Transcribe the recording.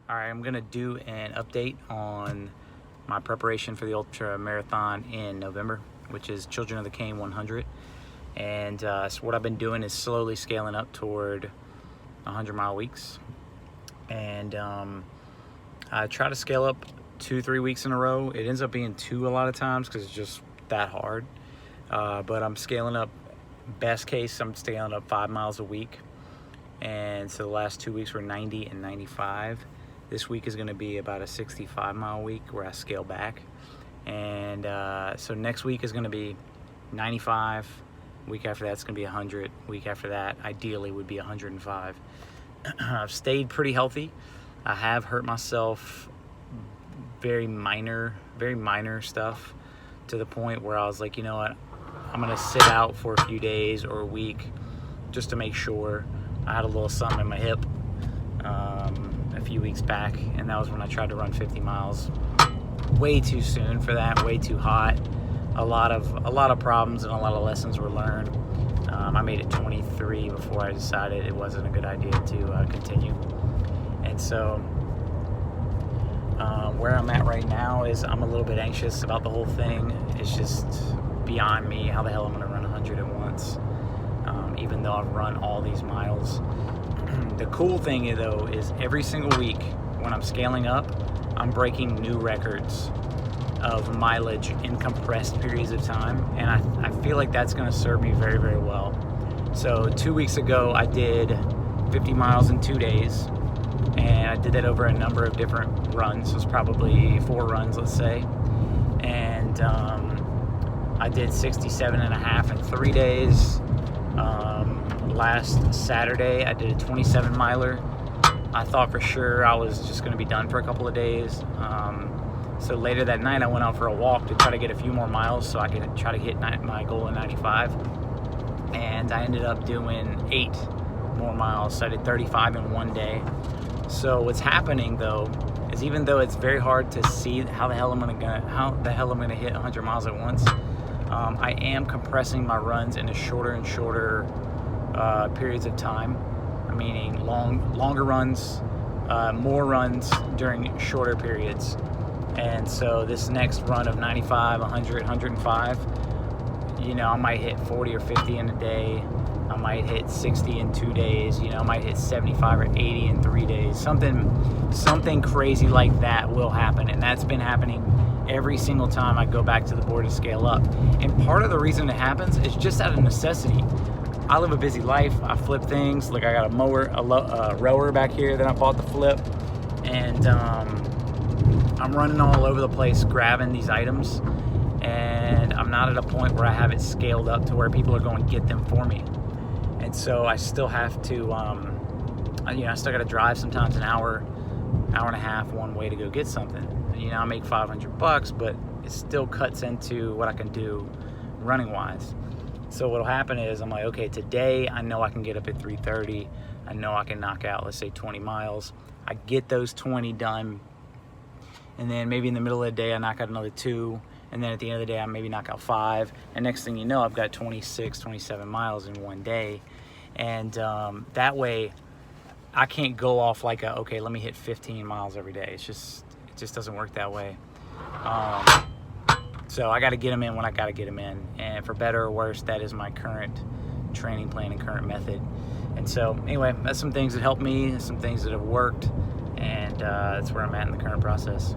All right, I'm gonna do an update on my preparation for the ultra marathon in November, which is Children of the Cane 100. And so what I've been doing is slowly scaling up toward 100-mile weeks. And I try to scale up 2-3 weeks in a row. It ends up being 2 a lot of times because it's just that hard. But I'm scaling up, best case, I'm scaling up 5 miles a week. And so the last 2 weeks were 90 and 95. This week is going to be about a 65-mile week where I scale back. And so next week is going to be 95. Week after that's going to be 100. Week after that, ideally, would be 105. I've stayed pretty healthy. I have hurt myself very minor stuff, to the point where I was like, you know what, I'm going to sit out for a few days or a week just to make sure. I had a little something in my hip a few weeks back, and that was when I tried to run 50 miles. Way too soon for that, way too hot. A lot of problems and a lot of lessons were learned. I made it 23 before I decided it wasn't a good idea to continue. And so where I'm at right now is I'm a little bit anxious about the whole thing. It's just beyond me how the hell I'm gonna run 100 at once. Even though I've run all these miles. The cool thing though is every single week when I'm scaling up, I'm breaking new records of mileage in compressed periods of time, and I feel like that's going to serve me very, very well. So 2 weeks ago I did 50 miles in 2 days, and I did that over a number of different runs. So it's probably 4 runs, let's say, and I did 67 and a half in 3 days. Last Saturday I did a 27 miler. I thought for sure I was just going to be done for a couple of days. So later that night I went out for a walk to try to get a few more miles so I could try to hit my goal of 95. And I ended up doing 8 more miles. So I did 35 in 1 day. So what's happening though is, even though it's very hard to see how the hell I'm gonna hit 100 miles at once, I am compressing my runs into shorter and shorter periods of time, meaning longer runs, more runs during shorter periods. And so this next run of 95, 100, 105, you know, I might hit 40 or 50 in a day. I might hit 60 in 2 days. You know, I might hit 75 or 80 in 3 days. Something crazy like that will happen, and that's been happening every single time I go back to the board to scale up. And part of the reason it happens is just out of necessity. I live a busy life. I flip things. Like I got a rower back here that I bought to flip, and I'm running all over the place grabbing these items, and I'm not at a point where I have it scaled up to where people are going to get them for me. And so I still have to, I still got to drive sometimes an hour and a half one way to go get something. You know, I make $500, but it still cuts into what I can do running wise. So what'll happen is I'm like, okay, today I know I can get up at 3:30. I know I can knock out, let's say, 20 miles. I get those 20 done, and then maybe in the middle of the day I knock out another 2, and then at the end of the day I maybe knock out 5, and next thing you know I've got 26, 27 miles in 1 day. And that way I can't go off like okay, let me hit 15 miles every day. It just doesn't work that way. So I got to get them in when I got to get them in, and for better or worse, that is my current training plan and current method. And so anyway, that's some things that helped me, some things that have worked, and that's where I'm at in the current process.